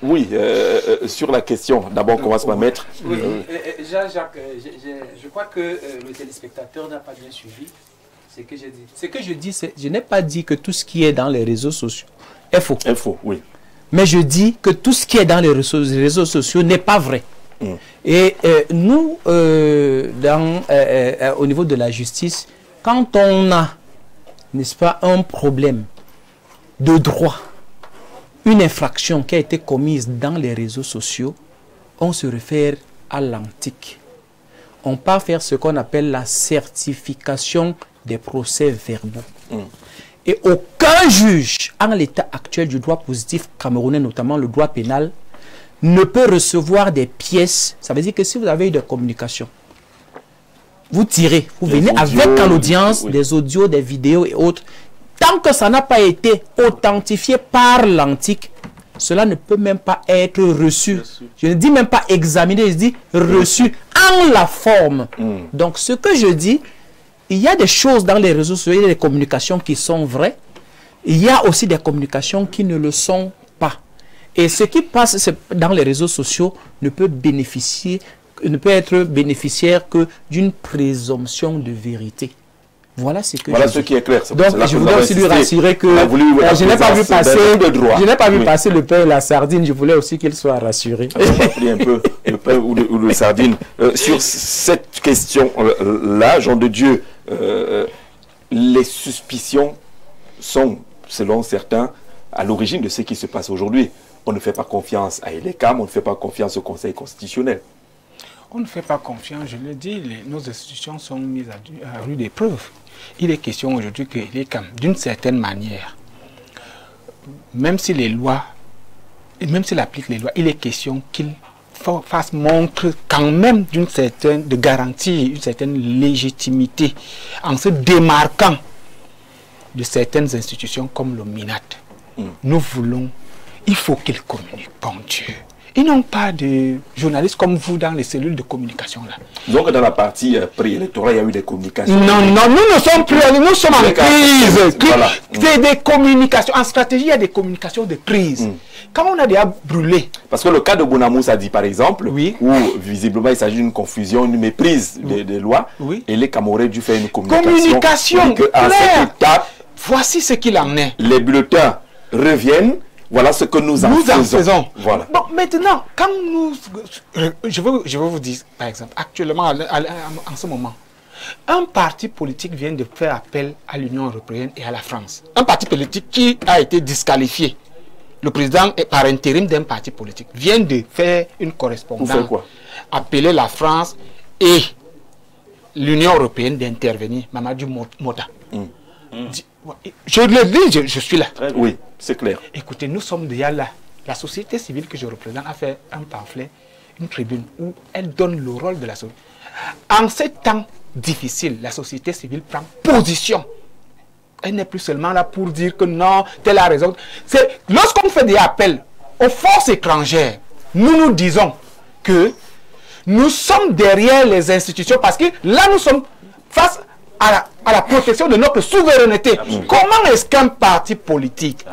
Oui, sur la question, d'abord, on commence par mettre. Oui, Jean-Jacques, je crois que le téléspectateur n'a pas bien suivi ce que j'ai dit. Ce que je dis, c'est je n'ai pas dit que tout ce qui est dans les réseaux sociaux est faux. Est faux, oui. Mais je dis que tout ce qui est dans les réseaux sociaux n'est pas vrai. Et nous, au niveau de la justice, quand on a, n'est-ce pas, un problème de droit, une infraction qui a été commise dans les réseaux sociaux, on se réfère à l'antique. On part faire ce qu'on appelle la certification des procès-verbaux. Et aucun juge, en l'état actuel du droit positif camerounais, notamment le droit pénal, ne peut recevoir des pièces. Ça veut dire que si vous avez eu des communications, vous tirez, vous venez avec à l'audience des audios, des vidéos et autres. Tant que ça n'a pas été authentifié par l'antique, cela ne peut même pas être reçu. Je ne dis même pas examiné, je dis reçu en la forme. Donc ce que je dis, il y a des choses dans les réseaux sociaux, il y a des communications qui sont vraies. Il y a aussi des communications qui ne le sont pas. Et ce qui passe dans les réseaux sociaux ne peut être bénéficiaire que d'une présomption de vérité. Voilà ce que ce qui est clair. Donc je voulais aussi lui rassurer que je n'ai pas vu passer le pain et la sardine. Je voulais aussi qu'il soit rassuré. On a pris un peu le pain ou le sardine. Sur cette question-là, Jean de Dieu, les suspicions sont, selon certains, à l'origine de ce qui se passe aujourd'hui. On ne fait pas confiance à ELECAM, on ne fait pas confiance au Conseil constitutionnel. On ne fait pas confiance, je le dis, nos institutions sont mises à rude épreuve. Il est question aujourd'hui que ELECAM, d'une certaine manière, même si les lois, même s'il applique les lois, il est question qu'il fasse montre quand même d'une certaine garantie, une certaine légitimité en se démarquant de certaines institutions comme le MINAT. Nous voulons, il faut qu'ils communiquent, bon Dieu. Ils n'ont pas de journalistes comme vous dans les cellules de communication là. Donc dans la partie préélectorale, il y a eu des communications. Non, nous ne sommes plus, nous sommes en crise. Voilà. C'est des communications. En stratégie, il y a des communications de crise. Quand on a déjà brûlé. Parce que le cas de Bonamous a dit par exemple, oui, où visiblement il s'agit d'une confusion, une méprise des lois, oui, et les Camerounais dû faire une communication claire. À cette étape, voici ce qu'il en est. Les bulletins reviennent. Voilà ce que nous en faisons. Voilà. Bon, maintenant, quand nous... Je veux vous dire, par exemple, actuellement, en ce moment, un parti politique vient de faire appel à l'Union européenne et à la France. Un parti politique qui a été disqualifié. Le président, par intérim d'un parti politique, vient de faire une correspondance. Pour faire quoi? Appeler la France et l'Union européenne d'intervenir. Mamadou Mota. Je le dis, je suis là. Oui, c'est clair. Écoutez, nous sommes déjà là. La société civile que je représente a fait un pamphlet, une tribune, où elle donne le rôle de la société. En ces temps difficiles, la société civile prend position. Elle n'est plus seulement là pour dire que non, telle a raison. Lorsqu'on fait des appels aux forces étrangères, nous disons que nous sommes derrière les institutions parce que là, nous sommes face à la protection de notre souveraineté. Comment est-ce qu'un parti politique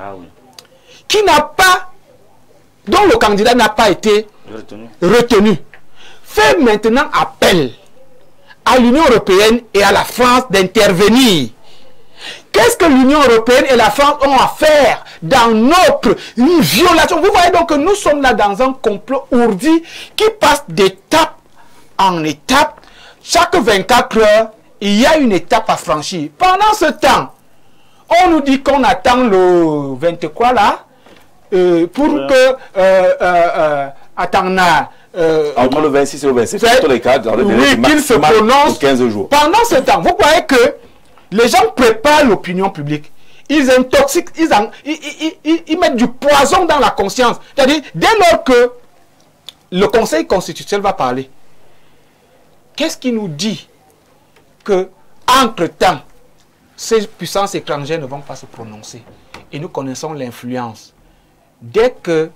qui n'a pas, dont le candidat n'a pas été retenu, fait maintenant appel à l'Union européenne et à la France d'intervenir? Qu'est-ce que l'Union européenne et la France ont à faire dans une violation? Vous voyez donc que nous sommes là dans un complot ourdi qui passe d'étape en étape. Chaque 24 heures, il y a une étape à franchir. Pendant ce temps, on nous dit qu'on attend le 23 là, pour que entre le 26 et le 27, dans tous les cas, dans le délai maximal de 15 jours. Pendant ce temps, vous voyez que les gens préparent l'opinion publique. Ils intoxiquent, ils mettent du poison dans la conscience. C'est-à-dire, dès lors que le Conseil constitutionnel va parler, qu'est-ce qui nous dit que, entre-temps, ces puissances étrangères ne vont pas se prononcer? Et nous connaissons l'influence. Dès que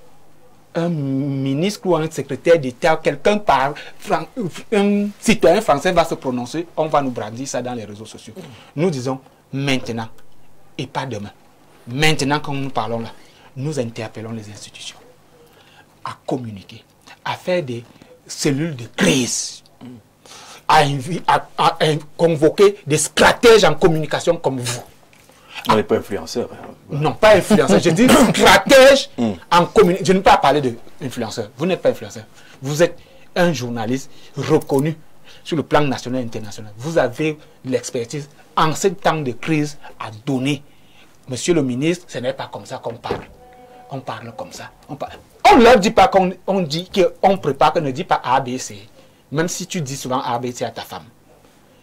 un ministre ou un secrétaire d'État, quelqu'un un citoyen français va se prononcer, on va nous brandir ça dans les réseaux sociaux. Nous disons maintenant et pas demain. Maintenant, quand nous parlons là, nous interpellons les institutions. communiquer, à faire des cellules de crise, à convoquer des stratèges en communication comme vous. On n'est pas influenceur. Non, pas influenceur. Je dis stratège en communication. Je ne peux pas parler d'influenceur. Vous n'êtes pas influenceur. Vous êtes un journaliste reconnu sur le plan national et international. Vous avez l'expertise en ce temps de crise à donner. Monsieur le ministre, ce n'est pas comme ça qu'on parle. On parle comme ça. On ne leur dit pas qu'on dit qu'on prépare, qu'on ne dit pas ABC. Même si tu dis souvent ABC à ta femme.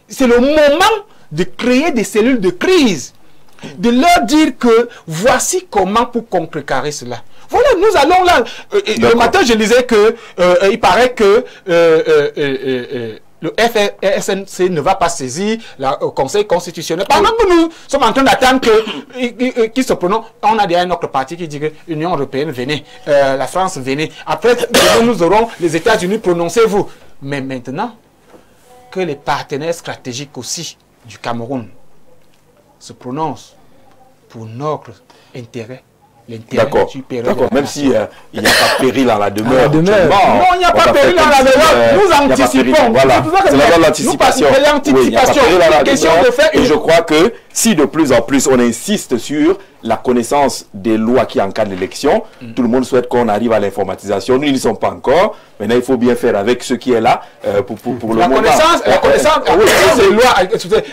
C'est le moment de créer des cellules de crise. De leur dire que voici comment pour contrecarrer cela. Voilà, nous allons là. Le matin, je disais que il paraît que le FSNC ne va pas saisir le Conseil constitutionnel. Pendant que nous sommes en train d'attendre qu'il se prononce, on a déjà notre parti qui dit que l'Union européenne, venez, la France, venez. Après, nous aurons les États-Unis, prononcez-vous. Mais maintenant, que les partenaires stratégiques aussi du Cameroun se prononcent pour notre intérêt, l'intérêt supérieur. D'accord, même s'il n'y a pas péril en la demeure. Non, il n'y a pas péril en la demeure. Nous anticipons. Voilà, c'est l'anticipation. Et je crois que si de plus en plus on insiste sur la connaissance des lois qui encadrent l'élection, tout le monde souhaite qu'on arrive à l'informatisation. Nous n'y sommes pas encore. Maintenant, il faut bien faire avec ce qui est là pour le moment.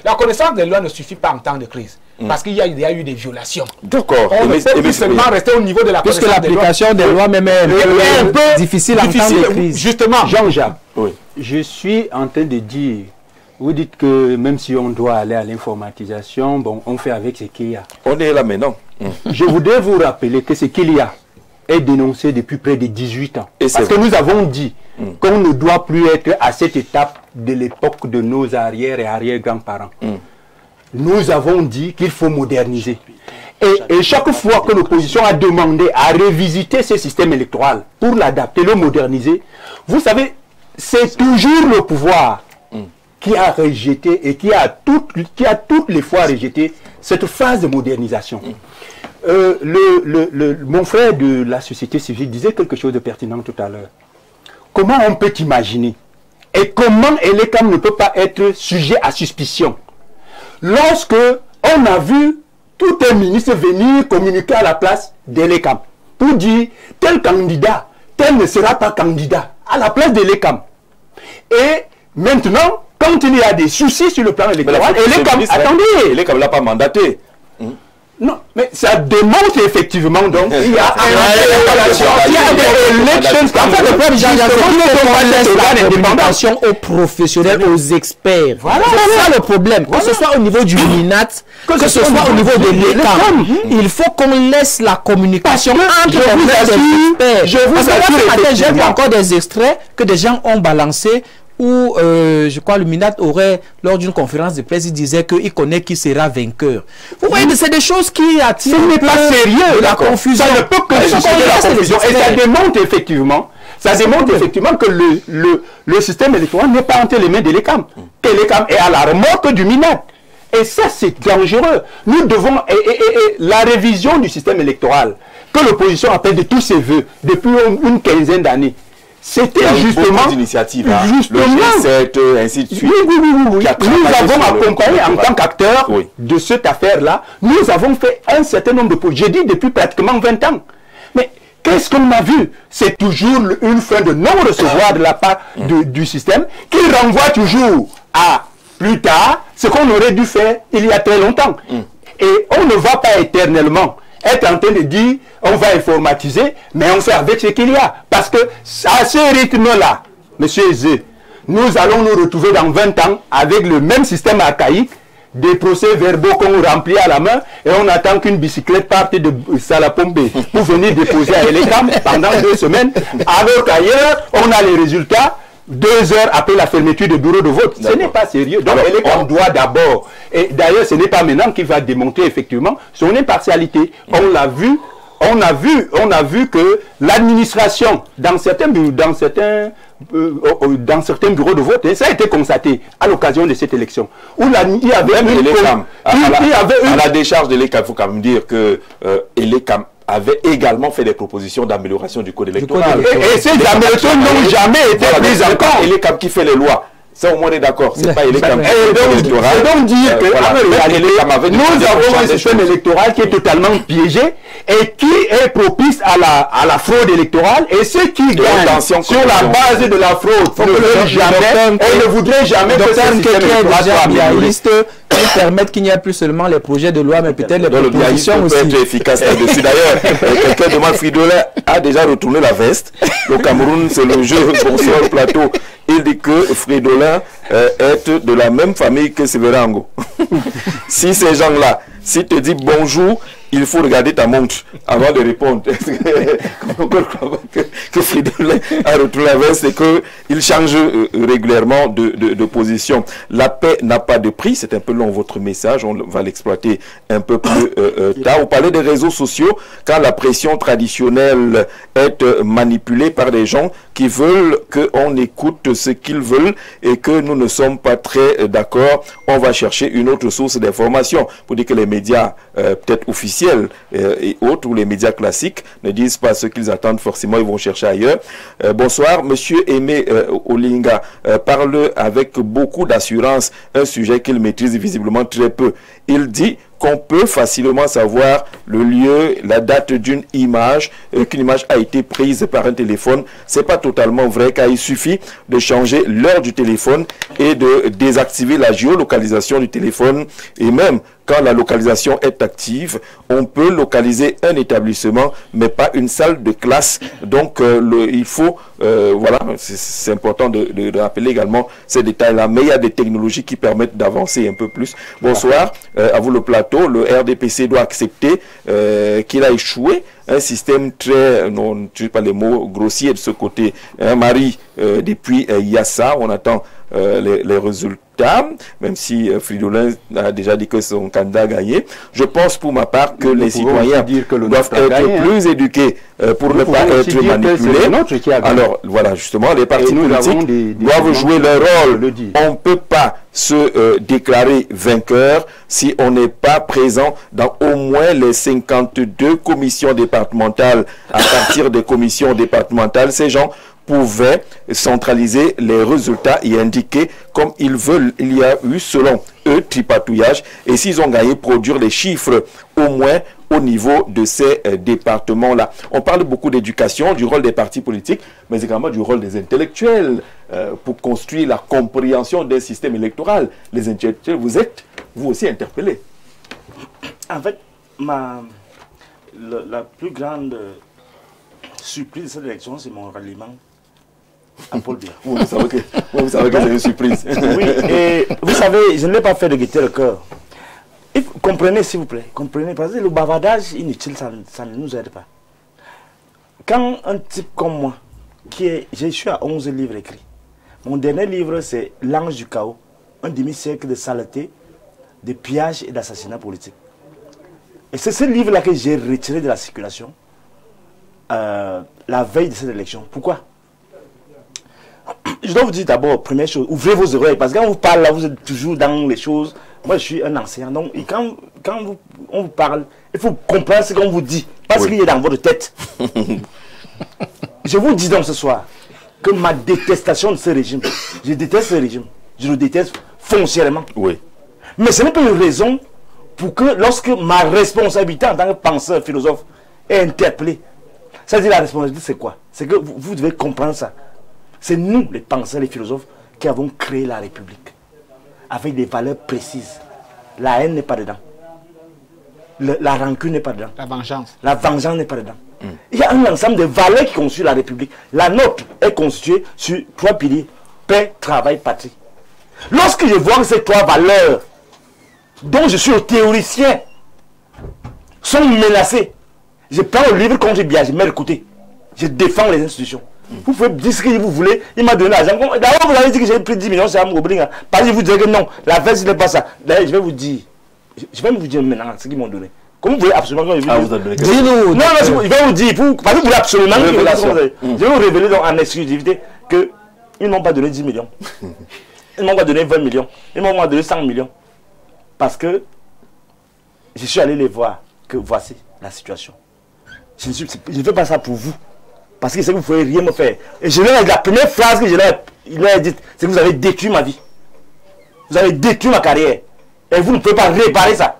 La connaissance des lois ne suffit pas en temps de crise. Parce qu'il y a eu des violations. D'accord. On ne peut plus seulement rester au niveau de la connaissance des lois. Puisque l'application des lois même est un peu difficile en temps de crise. Justement. Jean-Jacques, je suis en train de dire, vous dites que même si on doit aller à l'informatisation, bon, on fait avec ce qu'il y a. On est là maintenant. Je voudrais vous rappeler que ce qu'il y a est dénoncé depuis près de 18 ans. Parce que nous avons dit qu'on ne doit plus être à cette étape de l'époque de nos arrière et arrière-grands-parents. Nous avons dit qu'il faut moderniser. Et chaque fois que l'opposition a demandé à revisiter ce système électoral pour l'adapter, le moderniser, vous savez, c'est toujours le pouvoir qui a rejeté et qui a toutes les fois rejeté cette phase de modernisation. Mon frère de la société civile disait quelque chose de pertinent tout à l'heure. Comment on peut imaginer et comment Elecam ne peut pas être sujet à suspicion lorsque on a vu tout un ministre venir communiquer à la place d'Elecam pour dire tel candidat, tel ne sera pas candidat à la place d'Elecam. Et maintenant, quand il y a des soucis sur le plan électoral, Elecam, attendez, Elecam ne l'a pas mandaté. Non, mais ça démontre effectivement donc il y a des communication aux professionnels, aux experts. Voilà, c'est ça le problème. Que ce soit au niveau du MINAT, que ce soit au niveau de l'Écam, il faut qu'on laisse la communication entre les experts. Je vous assure, j'ai vu encore des extraits que des gens ont balancés où, je crois, le MINAT aurait, lors d'une conférence de presse, il disait qu'il connaît qui sera vainqueur. Vous voyez, c'est des choses qui attirent. Ce n'est pas sérieux, la confusion. Ça ne peut que susciter la confusion. Et ça démontre effectivement, que le système électoral n'est pas entre les mains de l'Écam. Que l'Écam est à la remorque du MINAT. Et ça, c'est dangereux. Nous devons, la révision du système électoral, que l'opposition appelle de tous ses voeux, depuis une quinzaine d'années, c'était justement l'initiative, le G7, ainsi de suite. Oui. Nous avons accompagné en tant qu'acteurs de cette affaire-là. Nous avons fait un certain nombre de projets. J'ai dit depuis pratiquement 20 ans. Mais qu'est-ce qu'on a vu? C'est toujours une fin de non-recevoir de la part du système qui renvoie toujours à plus tard ce qu'on aurait dû faire il y a très longtemps. Et on ne va pas éternellement être en train de dire on va informatiser, mais on fait avec ce qu'il y a. Parce que à ce rythme-là, monsieur Zé, nous allons nous retrouver dans 20 ans avec le même système archaïque, des procès-verbaux qu'on remplit à la main, et on attend qu'une bicyclette parte de Salapombe pour venir déposer à Elecam pendant 2 semaines, alors qu'ailleurs, on a les résultats 2 heures après la fermeture du bureau de vote. Ce n'est pas sérieux. Donc, Elecam doit d'abord, et d'ailleurs, ce n'est pas maintenant qu'il va démontrer effectivement son impartialité. On l'a vu, on a vu que l'administration, dans certains bureaux de vote, et ça a été constaté à l'occasion de cette élection, où il y avait à la décharge de l'Elecam, il faut quand même dire que l'Elecam avait également fait des propositions d'amélioration du code électoral. Et ces améliorations n'ont jamais été prises en compte. Il est comme qui fait les lois. Ça, au moins, on est d'accord. C'est pas Elecam. Et donc dire que, nous avons un système électoral qui est totalement piégé et qui est propice à la fraude électorale. Et ceux qui gagnent sur la base de la fraude ne veulent jamais et ne voudraient jamais que ce système électoral soit amélioré. Qui permettent qu'il n'y ait plus seulement les projets de loi, mais peut-être les propositions aussi. Le peut être efficace là-dessus. D'ailleurs, quelqu'un demande, Fridolin a déjà retourné la veste. Au Cameroun, c'est le jeu bonsoir au plateau. Il dit que Fridolin est de la même famille que Severango. Si ces gens-là, s'ils te disent bonjour, il faut regarder ta montre avant de répondre. Que Fridolin a retourné la veste et qu'il change régulièrement de position. La paix n'a pas de prix. C'est un peu long votre message. On va l'exploiter un peu plus tard. Vous parlez des réseaux sociaux quand la pression traditionnelle est manipulée par des gens qui veulent qu'on écoute ce qu'ils veulent et que nous ne sommes pas très d'accord. On va chercher une autre source d'information pour dire que les médias peut-être officiels et autres, ou les médias classiques ne disent pas ce qu'ils attendent forcément, ils vont chercher ailleurs. Bonsoir, monsieur Aimé Olinga parle avec beaucoup d'assurance un sujet qu'il maîtrise visiblement très peu. Il dit qu'on peut facilement savoir le lieu, la date d'une image, qu'une image a été prise par un téléphone. C'est pas totalement vrai, car il suffit de changer l'heure du téléphone et de désactiver la géolocalisation du téléphone. Et même quand la localisation est active, on peut localiser un établissement, mais pas une salle de classe. Donc, il faut, voilà, c'est important de rappeler également ces détails-là. Mais il y a des technologies qui permettent d'avancer un peu plus. Bonsoir, à vous le plateau. Le RDPC doit accepter qu'il a échoué. Un système très, non, je ne sais pas les mots grossiers de ce côté. Marie, depuis Yassa, on attend les résultats, même si Fridolin a déjà dit que son candidat a gagné. Je pense pour ma part que les citoyens doivent être plus éduqués pour ne pas être manipulés. Alors voilà, justement, les partis politiques doivent jouer leur rôle. On ne peut pas se déclarer vainqueur si on n'est pas présent dans au moins les 52 commissions départementales. À partir des commissions départementales, ces gens pouvaient centraliser les résultats et indiquer comme ils veulent. Il y a eu, selon eux, tripatouillage. Et s'ils ont gagné, produire les chiffres au moins au niveau de ces départements-là. On parle beaucoup d'éducation, du rôle des partis politiques, mais également du rôle des intellectuels pour construire la compréhension d'un système électoral. Les intellectuels, vous êtes, vous aussi, interpellés. En fait, la plus grande surprise de cette élection, c'est mon ralliement à Paul Biya. Vous savez que c'est une surprise. Oui, et vous savez, je ne l'ai pas fait de gaieté le cœur. Comprenez, s'il vous plaît, comprenez, parce que le bavardage inutile, ça ne nous aide pas. Quand un type comme moi, je suis à 11 livres écrits, mon dernier livre, c'est L'Ange du chaos, un demi-siècle de saleté, de pillage et d'assassinat politique. Et c'est ce livre-là que j'ai retiré de la circulation la veille de cette élection. Pourquoi? Je dois vous dire d'abord, première chose, ouvrez vos oreilles, parce que quand on vous parle là, vous êtes toujours dans les choses. Moi, je suis un enseignant, donc quand on vous parle, il faut comprendre ce qu'on vous dit, pas ce qu'il y a dans votre tête. Je vous dis donc ce soir que ma détestation de ce régime, je déteste ce régime, je le déteste foncièrement. Oui. Mais ce n'est pas une raison pour que, lorsque ma responsabilité en tant que penseur, philosophe, est interpellée, c'est-à-dire la responsabilité, c'est quoi? C'est que vous devez comprendre ça. C'est nous, les penseurs, les philosophes, qui avons créé la République. Avec des valeurs précises. La haine n'est pas dedans. La rancune n'est pas dedans. La vengeance. La vengeance n'est pas dedans. Il y a un ensemble de valeurs qui constituent la République. La nôtre est constituée sur 3 piliers. Paix, travail, patrie. Lorsque je vois que ces 3 valeurs, dont je suis le théoricien, sont menacées, je prends le livre contre Biya, je mets le côté. Je défends les institutions. Vous pouvez dire ce que vous voulez, il m'a donné l'argent. D'abord, vous avez dit que j'ai pris 10 millions, c'est à Moblinga. Parce que vous direz que non, la veste n'est pas ça. D'ailleurs, je vais vous dire maintenant ce qu'ils m'ont donné. Comme vous voulez absolument. Vous avez donné dis-nous. Non, je vais vous dire, parce que vous voulez absolument. Je vais vous révéler donc en exclusivité qu'ils n'ont pas donné 10 millions. Ils m'ont pas donné 20 millions. Ils m'ont pas donné 100 millions. Parce que je suis allé les voir, que voici la situation. je ne fais pas ça pour vous. Parce que c'est que vous ne pouvez rien me faire. Et la première phrase que je leur ai dite, c'est que vous avez détruit ma vie. Vous avez détruit ma carrière. Et vous ne pouvez pas réparer ça.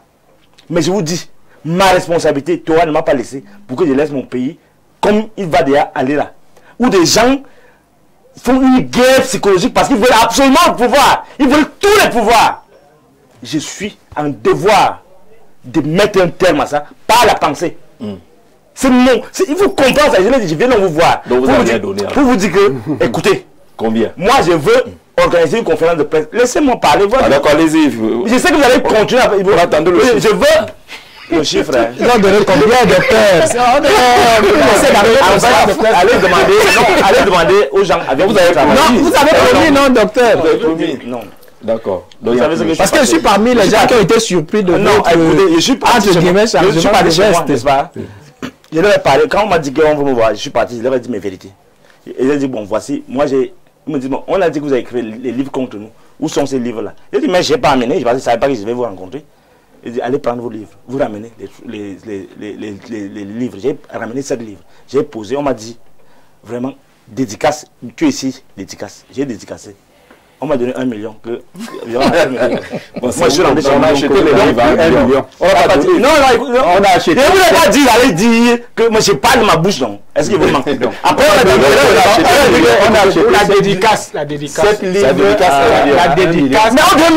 Mais je vous dis, ma responsabilité, Torah ne m'a pas laissé pour que je laisse mon pays comme il va déjà aller là. Où des gens font une guerre psychologique parce qu'ils veulent absolument le pouvoir. Ils veulent tous les pouvoirs. Je suis en devoir de mettre un terme à ça par la pensée. C'est mon. Il faut comprendre ça. Je viens de vous voir. Donc pour vous dire que, écoutez, combien? Moi, je veux organiser une conférence de presse. Laissez-moi parler. D'accord, allez-y. Je sais que vous allez continuer à... attendre le chiffre. Je veux... Le chiffre, hein. Ils ont donné combien de pères? Allez demander aux gens avec vous avez promis. Non, vous avez promis, non, docteur? Vous avez promis, non. D'accord. Parce que je suis parmi les gens qui ont été surpris de non, écoutez, je suis parti chez moi, n'est-ce pas? Je leur ai parlé, quand on m'a dit qu'on veut me voir, je suis parti, je leur ai dit mes vérités. Et ils ont dit, bon, voici, moi j'ai... Ils me disent, bon, on a dit que vous avez écrit les livres contre nous. Où sont ces livres-là? J'ai dit, mais je n'ai pas amené, je ne savais pas que je vais vous rencontrer. Il dit, allez prendre vos livres. Vous ramenez les livres. J'ai ramené 7 livres. J'ai posé, on m'a dit, vraiment, dédicace, tu es ici, dédicace. J'ai dédicacé. On m'a donné 1 million. Moi, je suis rentré chez moi. On a acheté les livres à 1 million. On a acheté. Je ne voulais pas dire, allez dire que moi, je parle de ma bouche, non. Est-ce que vous manquez? Après, on a acheté la dédicace. La dédicace. Cette livre, la dédicace. Mais on doit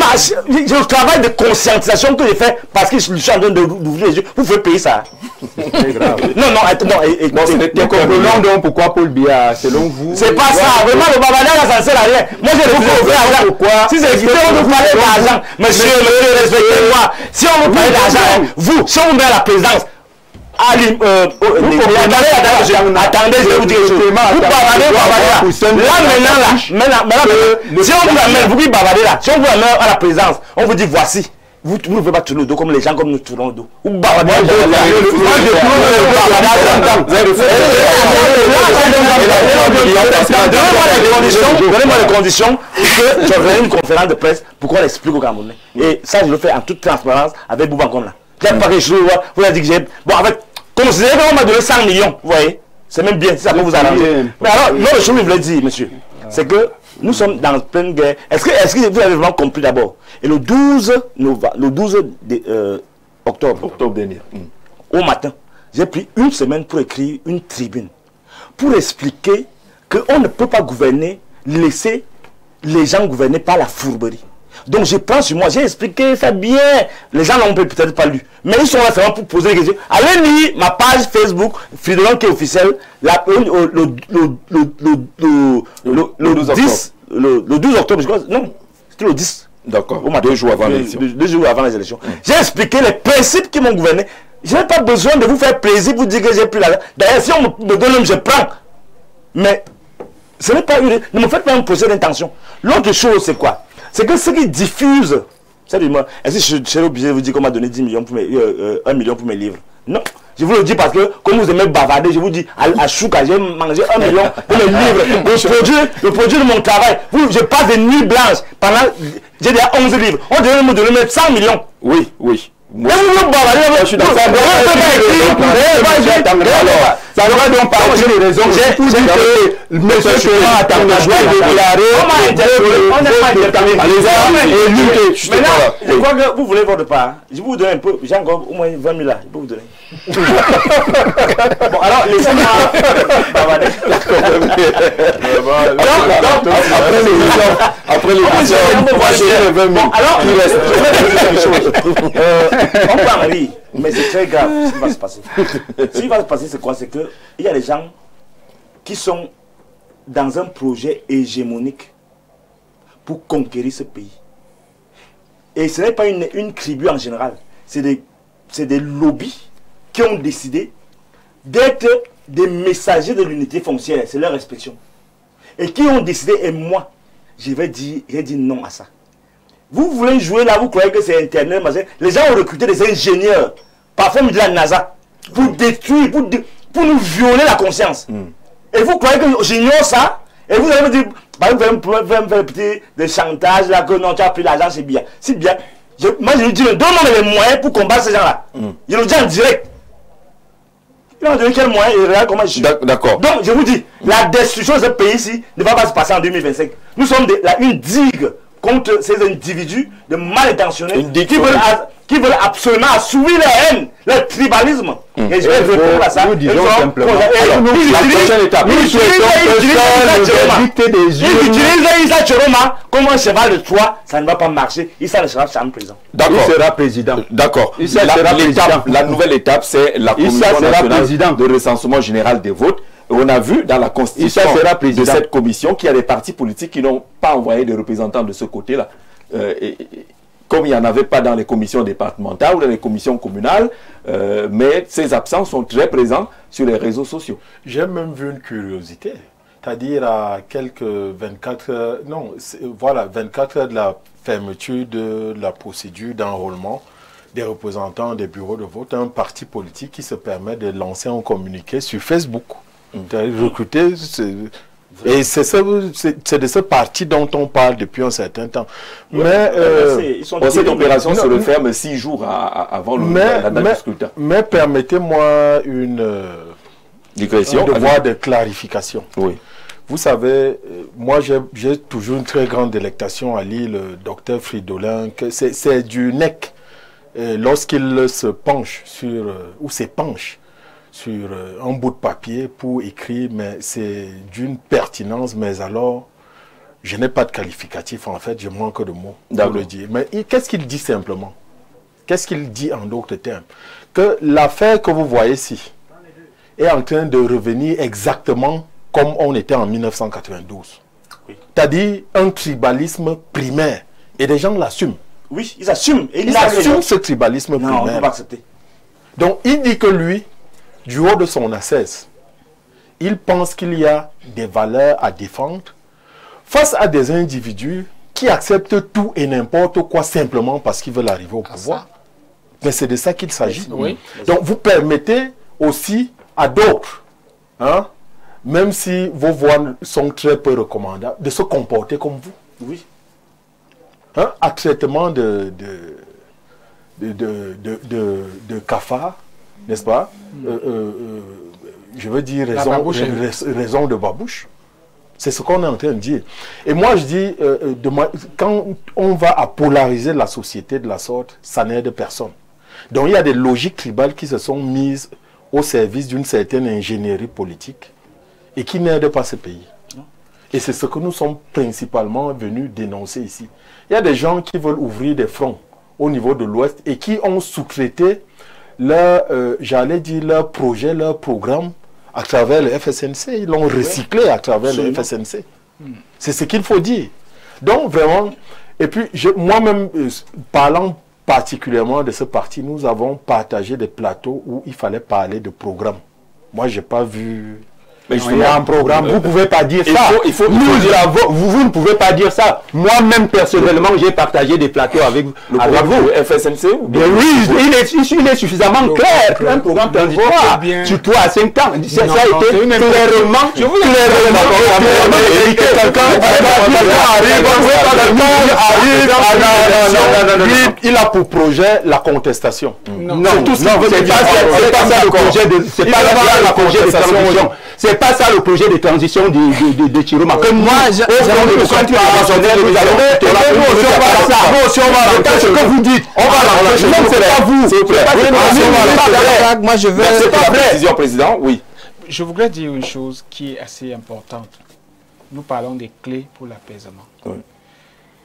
j'ai le travail de conscientisation que j'ai fait parce que je suis en train d'ouvrir les yeux. Vous pouvez payer ça. C'est grave. Non, nous comprenons donc pourquoi Paul Biya, selon vous. C'est pas ça. Vraiment, le babadère, ça ne sert à rien. Moi, j'ai refusé. Pourquoi? Si c'est écrit, on vous parle d'argent. Monsieur, respectez-moi. Si on vous parle d'argent, vous, si on vous met à la présidence, attendez, je vais vous dire quelque chose. Vous bavardez là. Maintenant, si on vous amène, vous dites bavarder là. Si on vous amène à la présidence, on vous dit voici. Vous ne pouvez pas tourner le dos comme les gens comme nous tournons le dos. Vous bavardez. Donnez-moi les conditions pour que je revienne une conférence de presse pour qu'on l'explique aux Camerounais. Et ça, je le fais en toute transparence avec Bouba Ngom là. J'ai pas quelque chose, vous avez dit que j'ai... Bon, avec... Considérez qu'on m'a donné 100 millions, vous voyez. C'est même bien, si ça peut vous arranger. Mais alors, l'autre chose que je voulais dire, monsieur, c'est que nous sommes dans pleine guerre. Est-ce que vous avez vraiment compris d'abord? Et le 12 octobre dernier, au matin, j'ai pris une semaine pour écrire une tribune. Pour expliquer qu'on ne peut pas gouverner, laisser les gens gouverner par la fourberie. Donc je prends sur moi, j'ai expliqué ça bien. Les gens n'ont peut-être pas lu. Mais ils sont là seulement pour poser des questions. Allez lire ma page Facebook, Fridolin qui est officielle, le 12 octobre, je crois. Non, c'était le 10. D'accord, 2 jours avant l'élection. 2 jours avant les élections. J'ai expliqué les principes qui m'ont gouverné. Je n'ai pas besoin de vous faire plaisir, vous dire que j'ai pris l'argent. D'ailleurs, si on me donne, je prends. Mais ce n'est pas une... Ne me faites pas un procès d'intention. L'autre chose, c'est quoi? C'est que ceux qui diffusent, est-ce que je suis obligé de vous dire qu'on m'a donné 10 millions pour 1 million pour mes livres? Non. Je vous le dis parce que, comme vous aimez bavarder, je vous dis, à Chouka, j'ai mangé 1 million pour mes livres. Le produit de mon travail. Je passe des nuits blanches pendant, j'ai déjà 11 livres. On devait me donner 100 millions. Oui, oui. Moi, je suis d'accord. Ça aurait donc parti des raisons. J'ai dit que M. Chouka a déclaré. On n'a pas déterminé. Maintenant, je crois que vous voulez votre part. Je vais vous donner un peu. J'ai encore au moins 20 000 là. Je peux vous donner. Bon, alors, laissez-moi. Après l'émission, alors, on peut en rire, mais c'est très grave ce qui va se passer. Ce qui va se passer, c'est quoi? C'est qu'il y a des gens qui sont dans un projet hégémonique pour conquérir ce pays. Et ce n'est pas une tribu en général. C'est des lobbies qui ont décidé d'être des messagers de l'unité foncière. C'est leur expression. Et qui ont décidé, et moi, j'ai dit non à ça. Vous voulez jouer là, vous croyez que c'est Internet, machin. Les gens ont recruté des ingénieurs, parfois de la NASA, pour détruire, pour nous violer la conscience. Et vous croyez que j'ignore ça? Et vous allez me dire, bah, vous allez me faire des chantages là, que non, tu as pris l'argent, c'est bien. C'est bien. Moi, je lui dis, donne-moi les moyens pour combattre ces gens-là. Je le dis en direct. Il va donner quel moyen et regarde comment je suis. D'accord. Donc, je vous dis, la destruction de ce pays-ci ne va pas se passer en 2025. Nous sommes une digue contre ces individus de mal intentionnés qui veulent absolument assouvir leur haine, leur tribalisme. Et je vais répondre à ça. Nous disons simplement. La prochaine étape. Ils utilisent Issa Chiroma comme un cheval de Troie. Ça ne va pas marcher. Issa ne sera jamais président. D'accord. Il sera président. D'accord. La nouvelle étape, c'est la Commission nationale de recensement général des votes. On a vu dans la constitution de cette commission qu'il y a des partis politiques qui n'ont pas envoyé de représentants de ce côté-là. Comme il n'y en avait pas dans les commissions départementales ou dans les commissions communales, mais ces absents sont très présents sur les réseaux sociaux. J'ai même vu une curiosité, c'est-à-dire à quelques 24 heures, non, voilà, 24 heures de la fermeture de la procédure d'enrôlement des représentants des bureaux de vote, un parti politique qui se permet de lancer un communiqué sur Facebook. Recruter, et c'est de ce parti dont on parle depuis un certain temps. Mais cette opération se referme 6 jours avant la date du scrutin. Mais permettez-moi un devoir de clarification. Oui. Vous savez, moi j'ai toujours une très grande délectation à lire le docteur Fridolin, que c'est du NEC lorsqu'il se penche sur, ou s'épanche sur un bout de papier pour écrire, mais c'est d'une pertinence, mais alors, je n'ai pas de qualificatif, en fait, je manque de mots pour le dire. Mais qu'est-ce qu'il dit simplement? Qu'est-ce qu'il dit en d'autres termes? Que l'affaire que vous voyez ici est en train de revenir exactement comme on était en 1992. Oui. C'est-à-dire un tribalisme primaire. Et les gens l'assument. Oui, ils assument. Et ils assument ce tribalisme primaire. On ne peut pas accepter. Donc, il dit que lui, du haut de son assise, il pense qu'il y a des valeurs à défendre face à des individus qui acceptent tout et n'importe quoi simplement parce qu'ils veulent arriver au pouvoir. Mais c'est de ça qu'il s'agit. Oui. Donc vous permettez aussi à d'autres, hein, même si vos voix sont très peu recommandables, de se comporter comme vous. Oui. Hein, à traitement de cafard, n'est-ce pas? Je veux dire raison de babouche. C'est ce qu'on est en train de dire. Et moi je dis, quand on va à polariser la société de la sorte, ça n'aide personne. Donc il y a des logiques tribales qui se sont mises au service d'une certaine ingénierie politique et qui n'aident pas ce pays. Et c'est ce que nous sommes principalement venus dénoncer ici. Il y a des gens qui veulent ouvrir des fronts au niveau de l'Ouest et qui ont sous-traité leur, j'allais dire, leur projet, leur programme à travers le FSNC. Ils l'ont recyclé à travers le FSNC. C'est ce qu'il faut dire. Donc vraiment, et puis moi-même, parlant particulièrement de ce parti, nous avons partagé des plateaux où il fallait parler de programme. Moi, je n'ai pas vu... Mais il y a un programme, vous ne pouvez pas dire ça. Vous ne pouvez pas dire ça. Moi-même, personnellement, j'ai partagé des plateaux avec vous. Le FSNC oui, il est suffisamment clair. Un programme transitoire sur 3 à 5 ans. Ça a été clairement il a pour projet la contestation. Non, c'est pas ça le projet de transition. C'est pas ça le projet de transition de Chiroma. Que moi, ce que vous dites, on va l'empêcher. Non, c'est pas vous. Moi, je veux... C'est pas la décision, président. Oui. Je voudrais dire une chose qui est assez importante. Nous parlons des clés pour l'apaisement. Oui.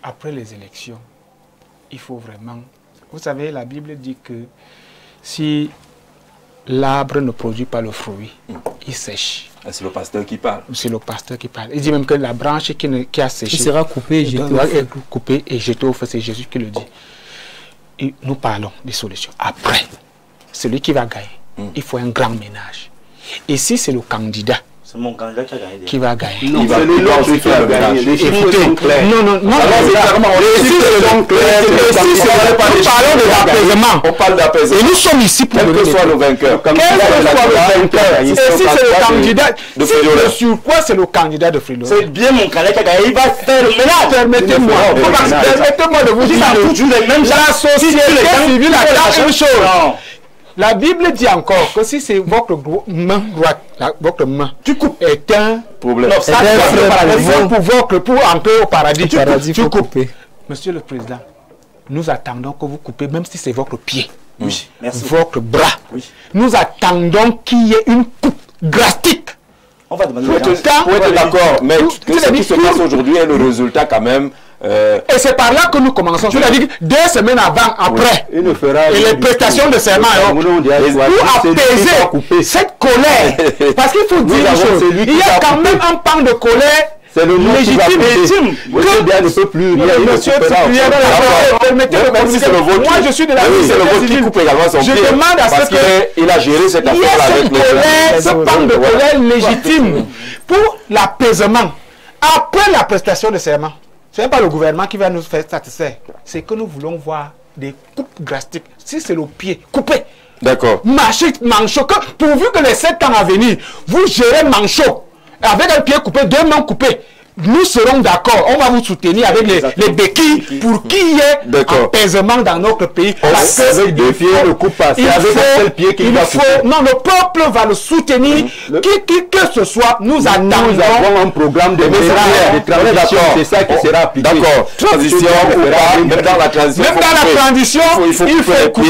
Après les élections, il faut vraiment... Vous savez, la Bible dit que si l'arbre ne produit pas le fruit, il sèche. C'est le pasteur qui parle. C'est le pasteur qui parle. Il dit même que la branche qui a séché... Il sera coupé et jeté au feu. C'est Jésus qui le dit. Et nous parlons des solutions. Après, celui qui va gagner, il faut un grand ménage. Et si c'est le candidat, c'est mon candidat qui a gagné. Qui va gagner? Non, c'est l'autre qui va gagner. Les chiffres sont clairs. Non. Les chiffres sont clairs. Nous parlons de l'apaisement. On parle d'apaisement. Et nous sommes ici pour quel que soit le vainqueur. Quel que soit le vainqueur. Et si c'est le candidat de Fridolin. Sur quoi c'est le candidat de Fridolin? C'est bien mon candidat qui a gagné. Il va faire le ménage. Permettez-moi de vous dire. La société civile a une chose. La Bible dit encore que si c'est votre main droite, votre main, tu coupes. Est un problème. Pour entrer au paradis, tu coupes. Monsieur le Président, nous attendons que vous coupez, même si c'est votre pied, Oui, merci. votre bras. Oui. Nous attendons qu'il y ait une coupe drastique. On va demander Pour être d'accord, mais ce qui se passe aujourd'hui est le résultat quand même. Et c'est par là que nous commençons. C'est-à-dire 2 semaines avant, après, Il ne fera et les prestations de serment, pour apaiser cette colère. Parce qu'il faut dire une chose, il y a quand même un pan de colère. C'est le nom légitime. Monsieur Dia ne peut plus. Monsieur, moi je suis de la société civile. Je demande à ce qu'il a géré cette affaire avec ce pan de colère légitime pour l'apaisement. Après la prestation de serment, ce n'est pas le gouvernement qui va nous faire satisfaire. C'est que nous voulons voir des coupes drastiques. Si c'est le pied, coupé. D'accord. Marchez, manchot. Pourvu que les 7 ans à venir, vous gérez manchot. Avec un pied coupé, 2 mains coupées. Nous serons d'accord. On va vous soutenir avec les béquilles pour qu'il y ait un apaisement dans notre pays. Parce que avec 2 pieds, ne coupe pas. C'est avec un seul pied qu'il va couper. Non, le peuple va le soutenir. Qui que ce soit, nous attendons. Nous avons un programme de transition. C'est ça qui sera appliqué. D'accord. Transition ou pas, même dans la transition. Même dans la transition, il faut couper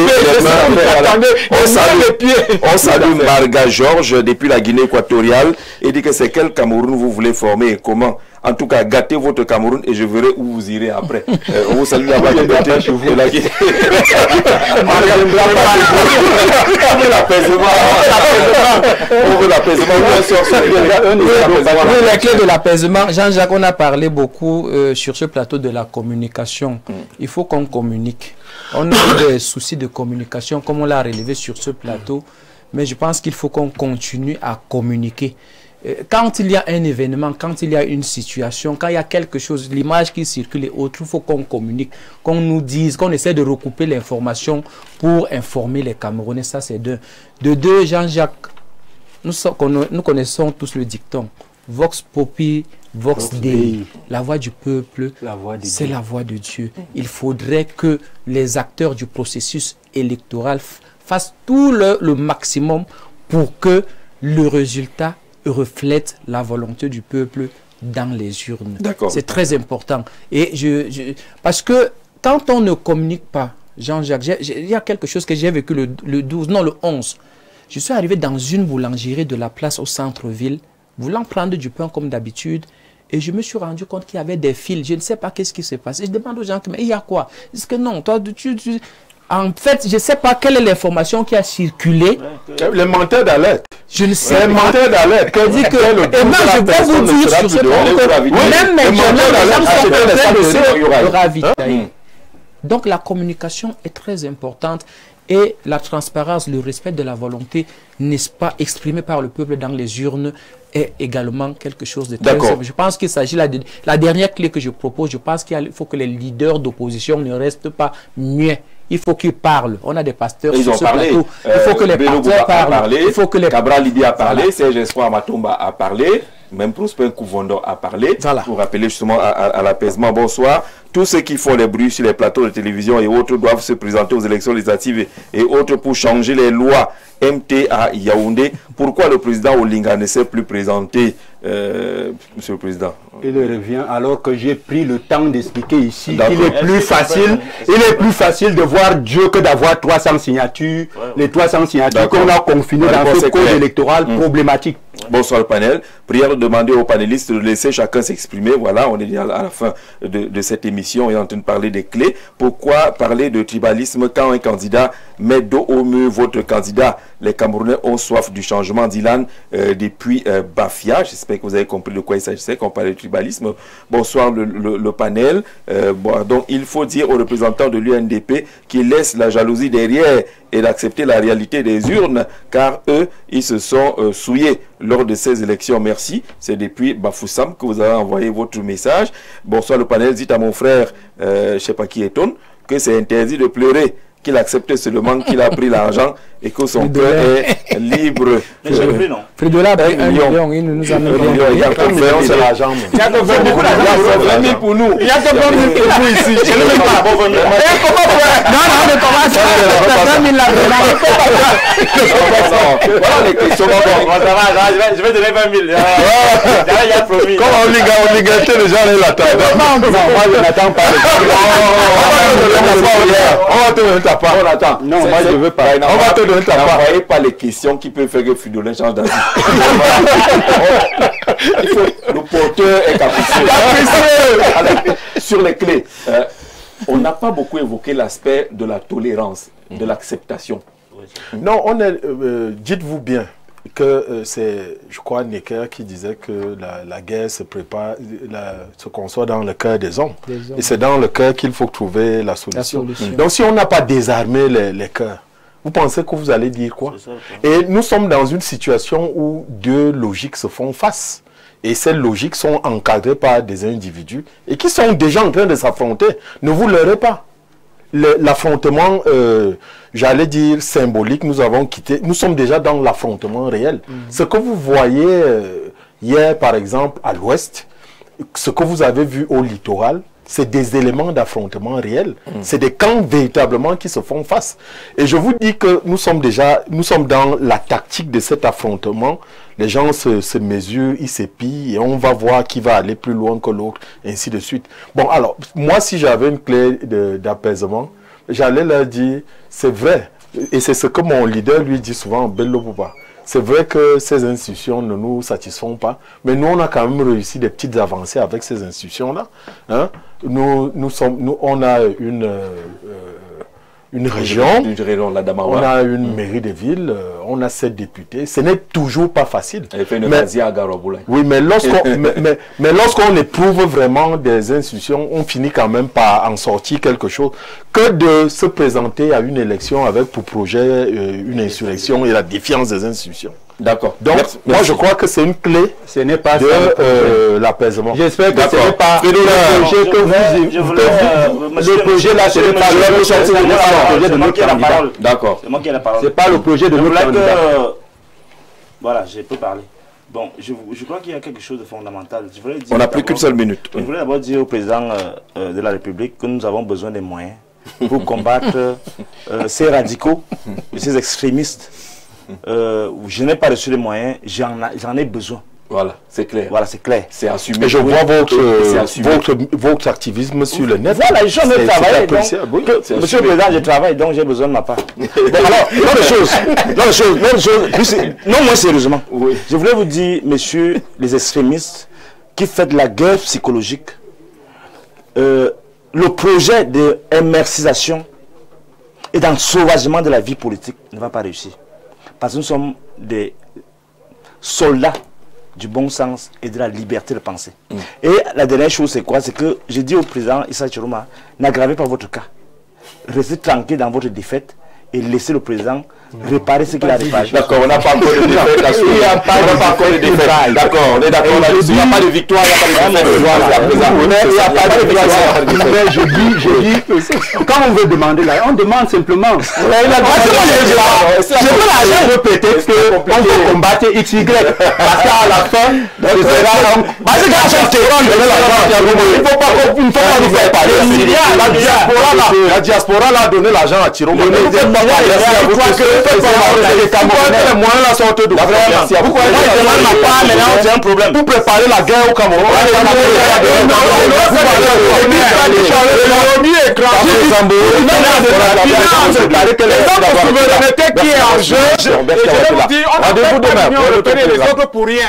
les pieds. On salue Marga Georges depuis la Guinée équatoriale et dit que c'est quel Cameroun vous voulez former et comment. En tout cas, gâtez votre Cameroun et je verrai où vous irez après. On vous salue là-bas. On veut l'apaisement. Les clés de l'apaisement, Jean-Jacques, on a parlé beaucoup sur ce plateau de la communication. Il faut qu'on communique. On a eu des soucis de communication, comme on l'a relevé sur ce plateau. Mais je pense qu'il faut qu'on continue à communiquer. Quand il y a un événement, quand il y a une situation, quand il y a quelque chose, l'image qui circule et autres, il faut qu'on communique, qu'on nous dise, qu'on essaie de recouper l'information pour informer les Camerounais. Ça, c'est deux. De deux, Jean-Jacques, nous connaissons tous le dicton. Vox Populi, Vox Dei. La voix du peuple, c'est la voix de Dieu. Il faudrait que les acteurs du processus électoral fassent tout le maximum pour que le résultat reflète la volonté du peuple dans les urnes. C'est très important. Et parce que quand on ne communique pas, Jean-Jacques, il y a quelque chose que j'ai vécu le 12, non le 11. Je suis arrivé dans une boulangerie de la place au centre-ville, voulant prendre du pain comme d'habitude, et je me suis rendu compte qu'il y avait des fils. Je ne sais pas qu'est-ce qui se passe. Je demande aux gens, mais il y a quoi? Est-ce que non, toi, en fait, je ne sais pas quelle est l'information qui a circulé. Les menteurs d'alerte. Je ne sais les menteurs d'alerte. Et moi, je peux vous dire sur ce point que même maintenant, les gens sont en train de se ravitailler. Donc, la communication est très importante et la transparence, le respect de la volonté, n'est-ce pas, exprimé par le peuple dans les urnes, est également quelque chose de très important. Je pense qu'il s'agit de la dernière clé que je propose. Je pense qu'il faut que les leaders d'opposition ne restent pas muets. Il faut qu'ils parlent. On a des pasteurs sur ce plateau. Il faut que les pasteurs parlent. Il faut que les Cabral Libi a parlé, Serge Espoir Matomba a parlé, même Prosper Kouvondo a parlé, pour rappeler justement à l'apaisement. Bonsoir. Tous ceux qui font les bruits sur les plateaux de télévision et autres doivent se présenter aux élections législatives et autres pour changer les lois. MT à Yaoundé. Pourquoi le président Olinga ne s'est plus présenté, Monsieur le Président? Il revient alors que j'ai pris le temps d'expliquer ici qu'il est plus facile de voir Dieu que d'avoir 300 signatures. Les 300 signatures qu'on a confinées dans ce code électoral problématique. Bonsoir le panel. Prière de demander aux panélistes de laisser chacun s'exprimer. Voilà, on est à la fin de cette émission et en train de parler des clés. Pourquoi parler de tribalisme quand un candidat met dos au mur votre candidat? Les Camerounais ont soif du changement, d'Ilan depuis Bafia. J'espère que vous avez compris de quoi il s'agissait quand on parlait de tribalisme. Bonsoir le panel. Donc il faut dire aux représentants de l'UNDP qu'ils laissent la jalousie derrière et d'accepter la réalité des urnes, car eux, ils se sont souillés lors de ces élections. Merci. C'est depuis Bafoussam que vous avez envoyé votre message. Bonsoir le panel. Dites à mon frère, je ne sais pas qui est on, que c'est interdit de pleurer, qu'il accepte seulement qu'il a pris l'argent et que son cœur est libre. Fridola a pris 1 million, il nous a mis 1 million. Il y a que 20 000, c'est l'argent. Il y a que 20 000 pour nous. Il y a que 20 000 pour vous ici. Je ne veux pas. Non, mais comment ça? 20 000 là. Voilà les questions. Je vais donner 20 000. Il y a promis. Comment on ligatait les gens là l'attendent? Non, moi je n'attends pas. On va te donner ta part. On attend. Non, moi je veux pas. On va te donner ta part. N'envoyez pas les questions qui peuvent faire que Fridolin change d'avis. Le porteur est capricieux. Sur les clés, on n'a pas beaucoup évoqué l'aspect de la tolérance, de l'acceptation. Non, dites-vous bien que c'est, je crois, Necker qui disait que la guerre se prépare, se conçoit dans le cœur des hommes. Et c'est dans le cœur qu'il faut trouver la solution. Donc si on n'a pas désarmé les cœurs, vous pensez que vous allez dire quoi? Et nous sommes dans une situation où deux logiques se font face. Et ces logiques sont encadrées par des individus et qui sont déjà en train de s'affronter. Ne vous leurrez pas. L'affrontement, j'allais dire symbolique, nous avons quitté. Nous sommes déjà dans l'affrontement réel. Ce que vous voyez hier, par exemple, à l'ouest, ce que vous avez vu au littoral, c'est des éléments d'affrontement réel. C'est des camps véritablement qui se font face. Et je vous dis que nous sommes dans la tactique de cet affrontement. Les gens se mesurent, ils s'épient et on va voir qui va aller plus loin que l'autre, ainsi de suite. Bon, alors, moi, si j'avais une clé d'apaisement, j'allais leur dire, c'est vrai, et c'est ce que mon leader lui dit souvent, Bello Poupa. C'est vrai que ces institutions ne nous satisfont pas, mais nous, on a quand même réussi des petites avancées avec ces institutions-là. Hein? On a une région, on a une mairie de ville, on a 7 députés. Ce n'est toujours pas facile. Oui, mais lorsqu'on éprouve vraiment des institutions, on finit quand même par en sortir quelque chose que de se présenter à une élection avec pour projet une insurrection et la défiance des institutions. D'accord. Donc, moi, je crois que c'est une clé ce n'est pas de l'apaisement. J'espère que ce n'est pas le projet que vous... Le projet là, ce n'est pas le projet de notre candidat. D'accord. C'est moi qui ai la parole. C'est pas le projet de notre candidat. Voilà, je peux parler. Bon, je crois qu'il y a quelque chose de fondamental. On n'a plus qu'une seule minute. Je voulais d'abord dire au président de la République que nous avons besoin des moyens pour combattre ces radicaux, ces extrémistes. Je n'ai pas reçu les moyens, j'en ai besoin. Voilà, c'est clair. Voilà, c'est clair. C'est assumé. Et je vois votre activisme sur le net. Voilà, les gens ne travaillent. Monsieur le Président, je travaille, donc j'ai besoin de ma part. Bon, alors, l'autre chose, non moins sérieusement. Oui. Je voulais vous dire, messieurs les extrémistes, qui faites la guerre psychologique, le projet de immercisation et d'ensauvagement de la vie politique ne va pas réussir. Parce que nous sommes des soldats du bon sens et de la liberté de penser. Et la dernière chose, c'est quoi? C'est que j'ai dit au président Issa Tchiroma, n'aggravez pas votre cas. Restez tranquille dans votre défaite et laissez le président réparer ce qu'il a réparé. D'accord, on n'a pas encore de défaite. Il n'y a pas encore de défaite. D'accord, on est d'accord là-dessus. Il n'y a pas de victoire, il n'y a pas de défaite. Il n'y a pas de victoire. Mais je dis, quand on veut demander là, on demande simplement. C'est pas l'argent de prétexte qu'on peut combattre XY. Parce qu'à la fin, ce sera. Parce que il ne faut pas nous faire parler. La diaspora a donné l'argent à Tchiroma. Pour préparer la guerre au Cameroun. Qui est en jeu. Et je vais vous dire, on n'a pas les autres pour rien.